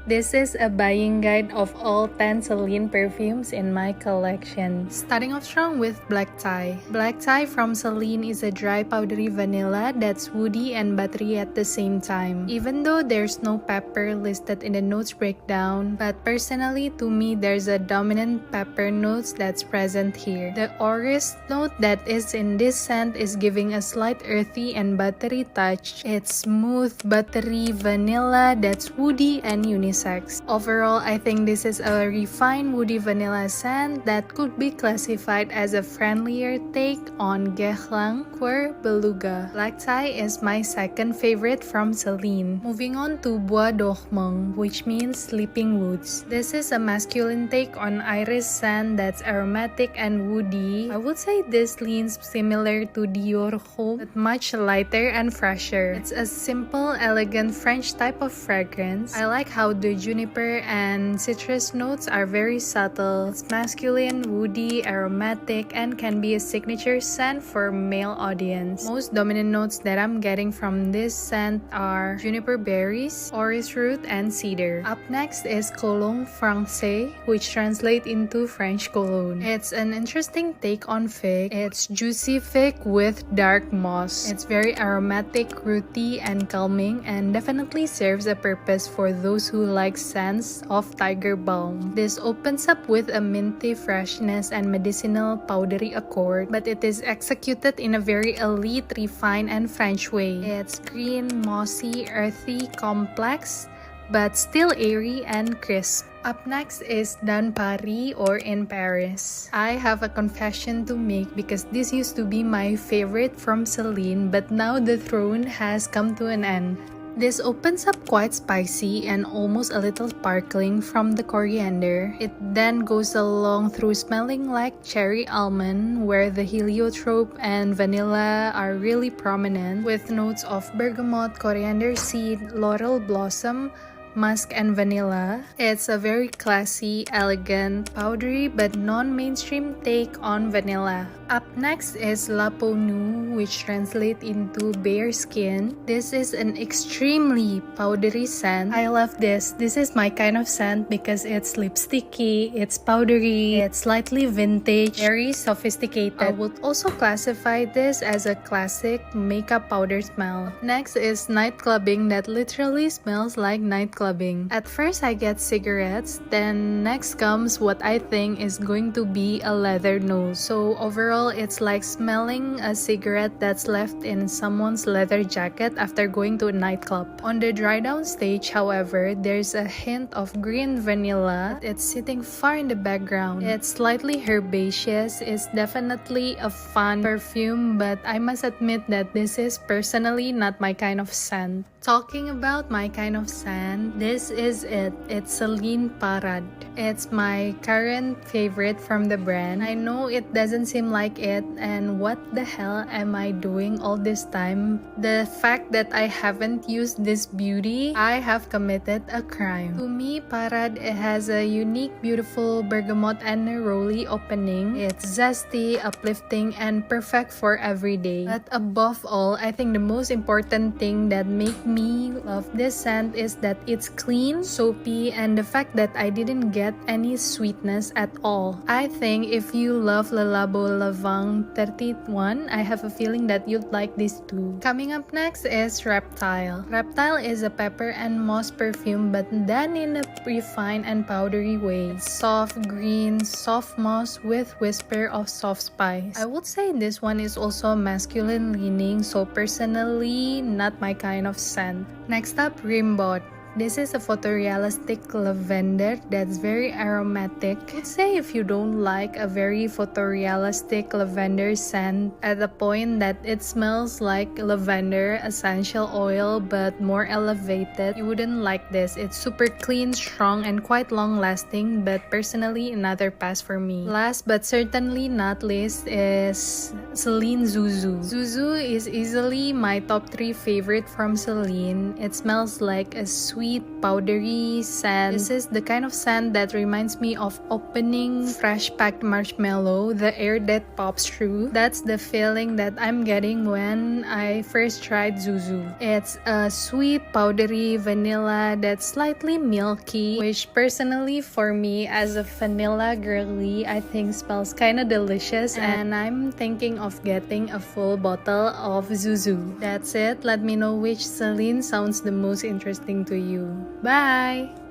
This is a buying guide of all 10 Celine perfumes in my collection. Starting off strong with Black Tie. Black Tie from Celine is a dry powdery vanilla that's woody and buttery at the same time. Even though there's no pepper listed in the notes breakdown, but personally to me there's a dominant pepper notes that's present here. The orris note that is in this scent is giving a slight earthy and buttery touch. It's smooth, buttery vanilla that's woody and unisex. Overall, I think this is a refined woody vanilla scent that could be classified as a friendlier take on Guerlain Coeur Beluga. Black Tie is my second favorite from Celine. Moving on to Bois Dormant, which means sleeping woods. This is a masculine take on iris scent that's aromatic and woody. I would say this leans similar to Dior Homme, but much lighter and fresher. It's a simple, elegant French type of fragrance. I like how the juniper and citrus notes are very subtle. It's masculine, woody, aromatic, and can be a signature scent for male audience. Most dominant notes that I'm getting from this scent are juniper berries, orris root, and cedar. Up next is Cologne Francaise, which translates into French cologne. It's an interesting take on fig. It's juicy fig with dark moss. It's very aromatic, fruity, and calming, and definitely serves a purpose for those who like scents of tiger balm. This opens up with a minty freshness and medicinal powdery accord, but it is executed in a very elite, refined, and French way. It's green, mossy, earthy, complex, but still airy and crisp. Up next is Dans Paris or In Paris. I have a confession to make because this used to be my favorite from Celine, but now the throne has come to an end. This opens up quite spicy and almost a little sparkling from the coriander. It then goes along through smelling like cherry almond, where the heliotrope and vanilla are really prominent, with notes of bergamot, coriander seed, laurel blossom, musk, and vanilla. It's a very classy, elegant, powdery but non-mainstream take on vanilla. Up next is La Peau Nue, which translates into bare skin. This is an extremely powdery scent. I love this. This is my kind of scent because it's lipsticky, it's powdery, it's slightly vintage, very sophisticated. I would also classify this as a classic makeup powder smell. Next is Nightclubbing, that literally smells like nightclubbing. At first I get cigarettes, then next comes what I think is going to be a leather nose. So overall, it's like smelling a cigarette that's left in someone's leather jacket after going to a nightclub. On the dry down stage, however, there's a hint of green vanilla. It's sitting far in the background. It's slightly herbaceous. It's definitely a fun perfume, but I must admit that this is personally not my kind of scent. Talking about my kind of scent, this is it. It's Celine Parade. It's my current favorite from the brand. I know it doesn't seem like it, and what the hell am I doing all this time? The fact that I haven't used this beauty, I have committed a crime. To me, Parade has a unique, beautiful bergamot and neroli opening. It's zesty, uplifting, and perfect for every day. But above all, I think the most important thing that makes me love this scent is that it's clean, soapy, and the fact that I didn't get any sweetness at all. I think if you love Le Labo Lavang 31, I have a feeling that you'd like this too. Coming up next is Reptile. Reptile is a pepper and moss perfume, but done in a refined and powdery way. It's soft green, soft moss with whisper of soft spice. I would say this one is also masculine leaning, so personally not my kind of scent. Next up, Rimbaud. This is a photorealistic lavender that's very aromatic. I would say if you don't like a very photorealistic lavender scent at the point that it smells like lavender essential oil but more elevated, you wouldn't like this. It's super clean, strong, and quite long lasting, but personally another pass for me. Last but certainly not least is Celine Zouzou. Zouzou is easily my top 3 favorite from Celine. It smells like a sweet, powdery scent. This is the kind of scent that reminds me of opening fresh packed marshmallow, the air that pops through. That's the feeling that I'm getting when I first tried Zouzou. It's a sweet, powdery vanilla that's slightly milky, which personally for me as a vanilla girly, I think smells kinda delicious, and I'm thinking of getting a full bottle of Zouzou. That's it. Let me know which Celine sounds the most interesting to you. Bye!